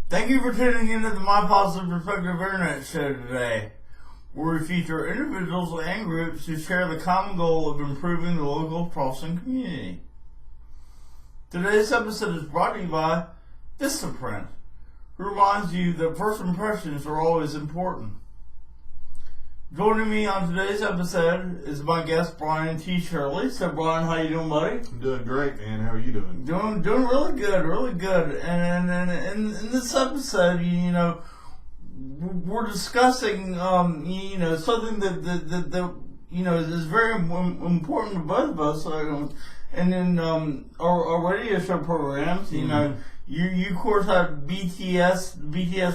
Thank you for tuning into the My Positive Perspective Internet Show today, where we feature individuals and groups who share the common goal of improving the local crossing community. Today's episode is brought to you by Vistaprint, who reminds you that first impressions are always important. Joining me on today's episode is my guest, Brian T. Shirley. So, Brian, how you doing, buddy? I'm doing great, man. How are you doing? Doing really good, really good. And in this episode, we're discussing, something that is very important to both of us. And in our radio show programs, you you of course have BTS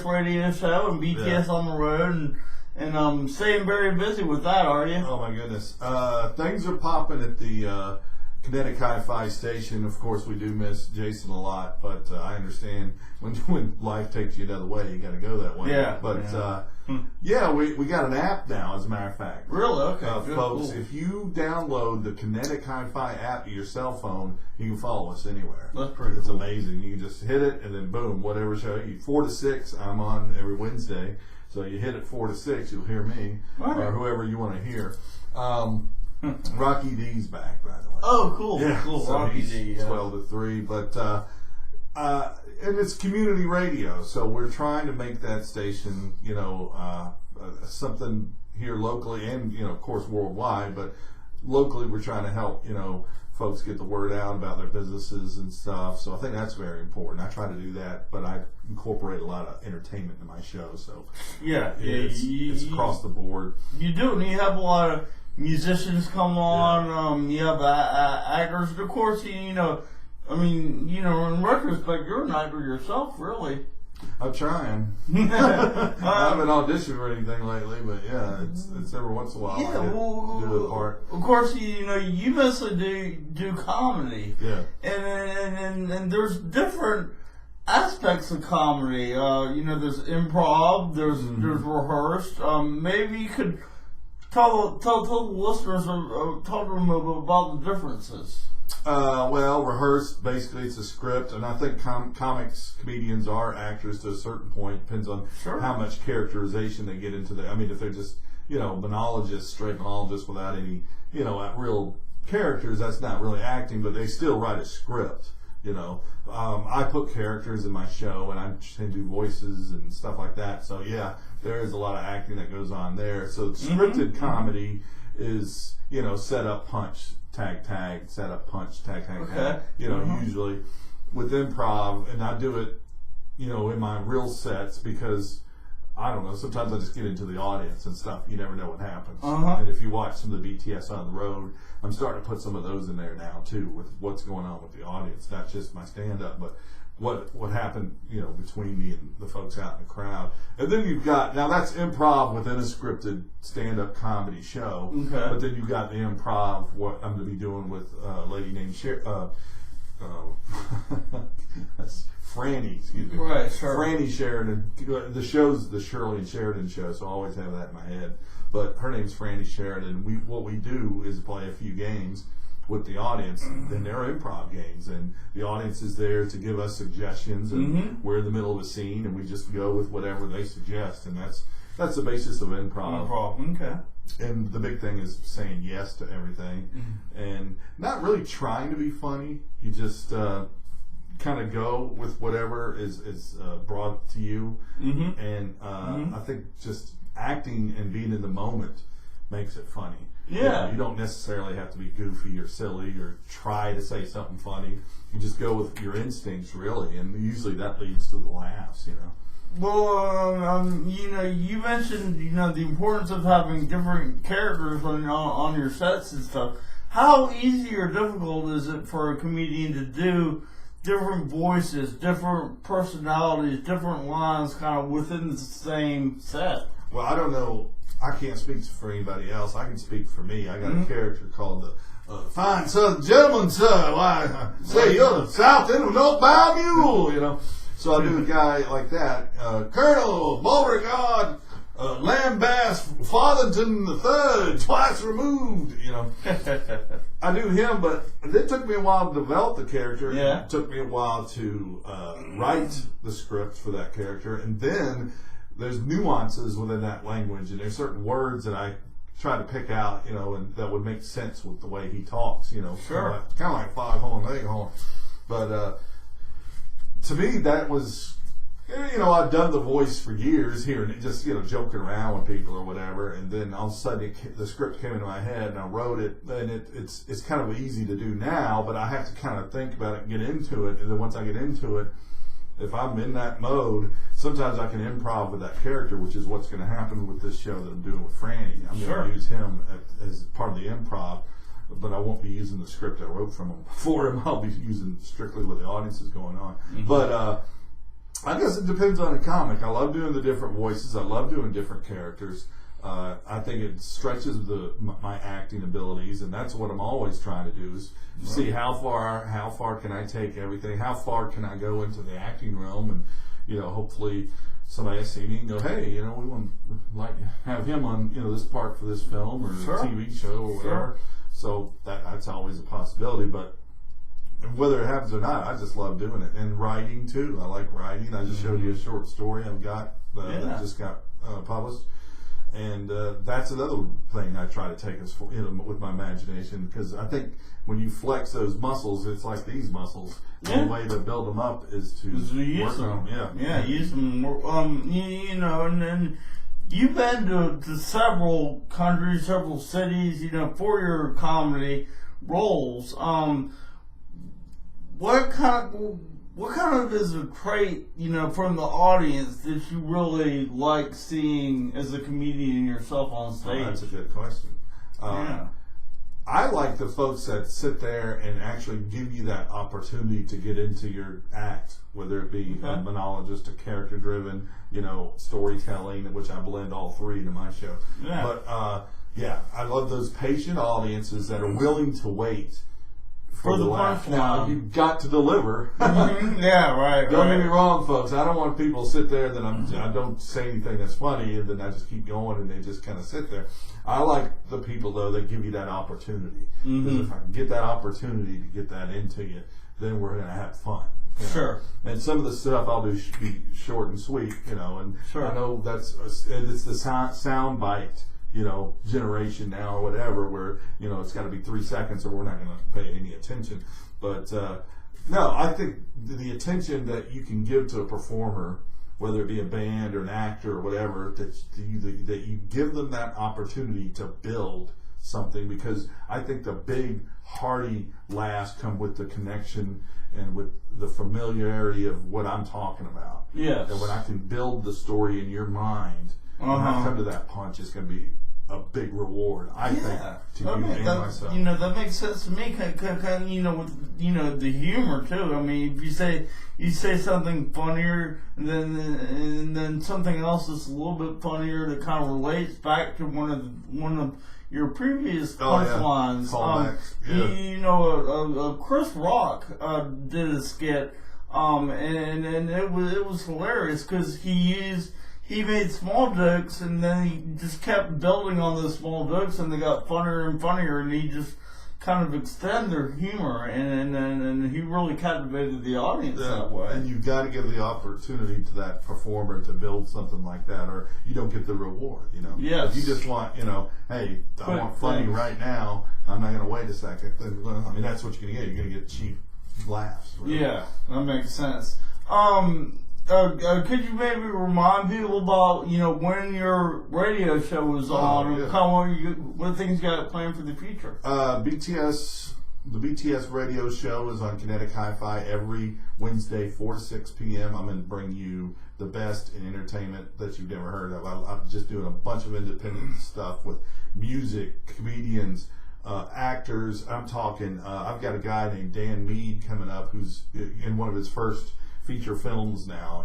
radio show and BTS on the road and staying very busy with that, are you? Oh my goodness. Things are popping at the Kinetic Hi-Fi station. Of course, we do miss Jason a lot, but I understand when life takes you another way, you got to go that way. Yeah. But we got an app now, as a matter of fact. Really? Okay. Good, folks, cool. if you download the Kinetic Hi-Fi app to your cell phone, you can follow us anywhere. That's pretty It's cool. amazing. You can just hit it, and then boom, whatever show you 4 to 6. I'm on every Wednesday. So you hit it 4 to 6, you'll hear me or whoever you want to hear. Rocky D's back, by the way. Oh, cool, Yeah, cool. so Rocky he's D. 12 to 3, but and it's community radio, so we're trying to make that station, something here locally, and of course worldwide. But locally, we're trying to help folks get the word out about their businesses and stuff. So I think that's very important. I try to do that, but I incorporate a lot of entertainment in my show. So it's across the board. You do, and you have a lot of musicians come on. You have actors, and of course, in retrospect, you're an actor yourself, really. I'm trying. I haven't auditioned or anything lately, but yeah, it's every once in a while I do a part. Of course, you mostly do comedy. Yeah. And there's different aspects of comedy. There's improv, there's rehearsed. Maybe you could tell the listeners, talk to them about the differences. Rehearsed, basically it's a script, and I think comedians are actors to a certain point. Depends on how much characterization they get into if they're just, monologists, straight monologists without any, real characters, that's not really acting, but they still write a script, I put characters in my show, and I tend to do voices and stuff like that, so yeah, there is a lot of acting that goes on there. So scripted comedy is, set up, punch, tag, set up, punch, tag, tag. Usually with improv, and I do it, in my real sets because, I don't know, sometimes I just get into the audience and stuff. You never know what happens. And if you watch some of the BTS on the road, I'm starting to put some of those in there now too, with what's going on with the audience, not just my stand-up, but what happened, between me and the folks out in the crowd. And then you've got, now that's improv within a scripted stand-up comedy show. Okay. But then you've got the improv, what I'm going to be doing with a lady named that's Franny, excuse me. Right, sure. Franny Sheridan. The show's the Shirley and Sheridan show, so I always have that in my head. But her name's Franny Sheridan. What we do is play a few games with the audience, then they're improv games, and the audience is there to give us suggestions, and we're in the middle of a scene, and we just go with whatever they suggest, and that's the basis of improv. Okay. And the big thing is saying yes to everything, and not really trying to be funny. You just kind of go with whatever is brought to you, and I think just acting and being in the moment makes it funny. Yeah. You don't necessarily have to be goofy or silly or try to say something funny. You just go with your instincts, really, and usually that leads to the laughs, Well, you mentioned, the importance of having different characters on your sets and stuff. How easy or difficult is it for a comedian to do different voices, different personalities, different lines kind of within the same set? Well, I don't know. I can't speak for anybody else. I can speak for me. I got a character called the fine southern gentleman, sir. Why, I say you're the south end of North Bow Mule, So I do a guy like that. Colonel Beauregard Lambast Farthington III, twice removed, I do him, but it took me a while to develop the character. Yeah. It took me a while to write the script for that character, and then there's nuances within that language, and there's certain words that I try to pick out, and that would make sense with the way he talks, Sure. Kind of like Foghorn Leghorn. But to me, that was, I've done the voice for years here, and just, joking around with people or whatever, and then all of a sudden the script came into my head, and I wrote it, and it's kind of easy to do now, but I have to kind of think about it and get into it, and then once I get into it, if I'm in that mode, sometimes I can improv with that character, which is what's going to happen with this show that I'm doing with Franny. I'm going to use him as part of the improv, but I won't be using the script I wrote from him for him. I'll be using strictly what the audience is going on. Mm-hmm. But I guess it depends on the comic. I love doing the different voices. I love doing different characters. I think it stretches my acting abilities, and that's what I'm always trying to do is see how far can I take everything, how far can I go into the acting realm, and hopefully somebody will see me and go, hey, we want to have him on this part for this film or TV show or whatever. Sure. So that's always a possibility, but whether it happens or not, I just love doing it. And writing too. I like writing. I just showed you a short story I've got that just got published. And that's another thing I try to take us with my imagination, because I think when you flex those muscles, it's like these muscles. The way to build them up is to use them. Use them. And then you've been to several countries, several cities, for your comedy roles. What kind of is a trait, from the audience that you really like seeing as a comedian yourself on stage? Oh, that's a good question. I like the folks that sit there and actually give you that opportunity to get into your act, whether it be a monologist, a character-driven, storytelling, which I blend all three into my show. Yeah. But, I love those patient audiences that are willing to wait for the laugh. Now, you've got to deliver. Yeah, right. Don't get me wrong, folks. I don't want people to sit there that I don't say anything that's funny, and then I just keep going, and they just kind of sit there. I like the people, though, that give you that opportunity. Because if I can get that opportunity to get that into you, then we're going to have fun. Sure. And some of the stuff I'll do be short and sweet, and I know it's the sound bite generation now or whatever, where, it's got to be 3 seconds or we're not going to pay any attention. But, no, I think the attention that you can give to a performer, whether it be a band or an actor or whatever, that you give them that opportunity to build something, because I think the big, hearty laughs come with the connection and with the familiarity of what I'm talking about. Yes. And when I can build the story in your mind, when I come to that punch, it's going to be a big reward, I think, to you and myself. That makes sense to me. With the humor too. I mean, if you say something funnier, and then something else that's a little bit funnier that kind of relates back to one of your previous punchlines. Chris Rock did a skit, and it was hilarious because he made small jokes, and then he just kept building on those small jokes, and they got funnier and funnier, and he just kind of extended their humor, and he really captivated the audience that way. And you've got to give the opportunity to that performer to build something like that, or you don't get the reward. Yes. If you just want, hey, I want funny right now, I'm not going to wait a second. Then, that's what you're going to get. You're going to get cheap laughs. Really. Yeah, that makes sense. Could you maybe remind people about, when your radio show was on, and what things you got planned for the future? The BTS radio show is on Kinetic Hi-Fi every Wednesday, 4 to 6 p.m. I'm going to bring you the best in entertainment that you've never heard of. I'm just doing a bunch of independent stuff with music, comedians, actors. I'm talking, I've got a guy named Dan Mead coming up who's in one of his first feature films now,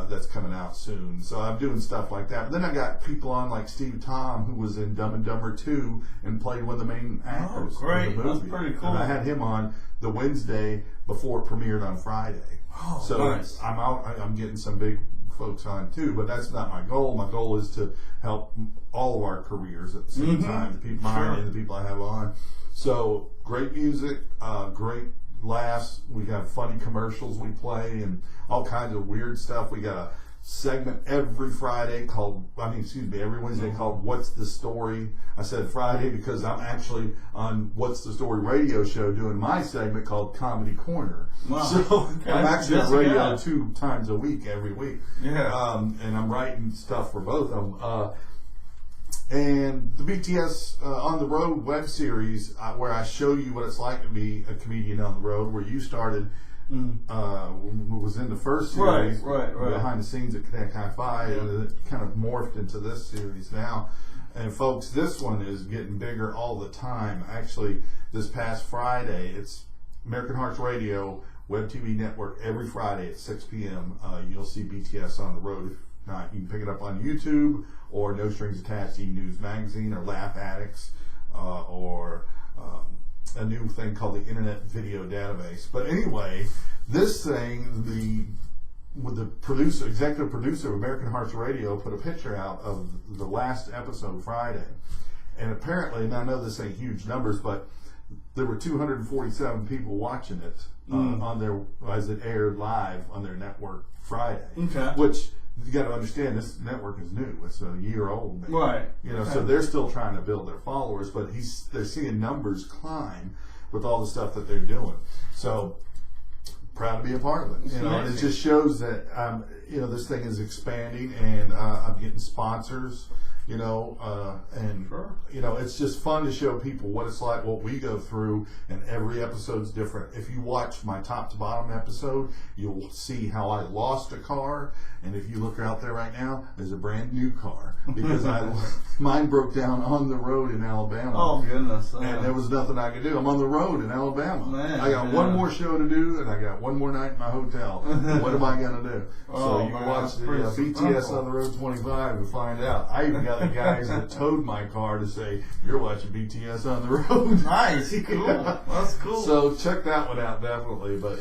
that's coming out soon. So I'm doing stuff like that. But then I got people on like Steve Tom, who was in Dumb and Dumber 2 and played one of the main actors. Oh, great. In the movie. That's pretty cool. And I had him on the Wednesday before it premiered on Friday. Oh, so nice. I'm getting some big folks on too, but that's not my goal. My goal is to help all of our careers at the same time, the people mine and the people I have on. So great music, great laughs. We have funny commercials we play and all kinds of weird stuff. We got a segment every Friday every Wednesday called What's the Story? I said Friday because I'm actually on What's the Story radio show doing my segment called Comedy Corner. Wow. So Okay. I'm actually on radio 2 times a week, every week. Yeah. And I'm writing stuff for both of them. And the BTS On the Road web series, where I show you what it's like to be a comedian on the road, where you started, was in the first series, right. behind the scenes at Connect Hi-Fi, and it kind of morphed into this series now. And folks, this one is getting bigger all the time. Actually, this past Friday, it's American Hearts Radio, Web TV Network, every Friday at 6 p.m. You'll see BTS On the Road. If not, you can pick it up on YouTube or No Strings Attached E-News Magazine or Laugh Addicts or a new thing called the Internet Video Database. But anyway, this thing, the executive producer of American Hearts Radio put a picture out of the last episode Friday. And apparently, and I know this ain't huge numbers, but there were 247 people watching it on their, as it aired live on their network Friday. Okay. Which, you got to understand, this network is new. It's a year old. Maybe. Right. So they're still trying to build their followers, but they're seeing numbers climb with all the stuff that they're doing. So proud to be a part of it. And it just shows that this thing is expanding, and I'm getting sponsors. And sure. It's just fun to show people what it's like, what we go through, and every episode's different. If you watch my top to bottom episode, you'll see how I lost a car, and if you look out there right now, there's a brand new car because mine broke down on the road in Alabama. Oh goodness! And there was nothing I could do. I'm on the road in Alabama. Man, I got one more show to do, and I got one more night in my hotel. What am I going to do? So you can watch the BTS On the Road 25 and find out. I even got the guys that towed my car to say, "You're watching BTS On the Road." Nice, cool. That's cool. So check that one out definitely. But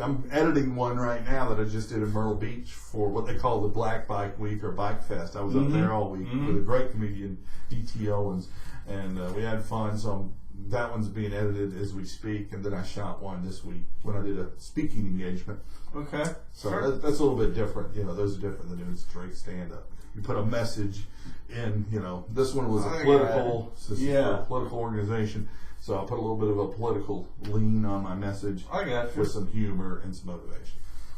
I'm editing one right now that I just did in Myrtle Beach for what they call the Black Bike Week or Bike Fest. I was up there all week with a great comedian, DT Owens, and we had fun. So that one's being edited as we speak, and then I shot one this week when I did a speaking engagement. Okay. So sure. that's a little bit different. Those are different than doing straight stand-up. You put a message in, this one was a political organization. So I put a little bit of a political lean on my message. I got you. With some humor and some motivation.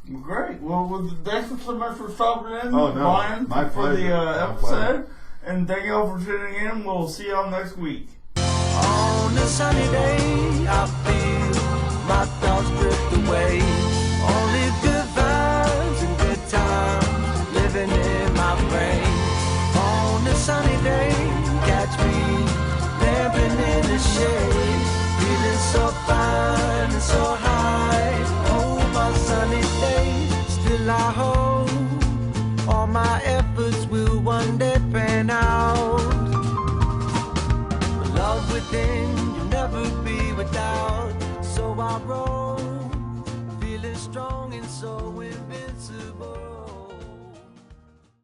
Well, great. Well, thanks so much for stopping in, Brian, my for the episode. And thank you all for tuning in. We'll see y'all next week. On a sunny day, I feel my thoughts drift away. Only good vibes and good times living in my brain. On a sunny day, catch me lamping in the shade, feeling so fine and so high. Oh, my sunny day, still I hope all my efforts will one day pan out. Love within, you'll never be without. So I roll, feeling strong and so invincible.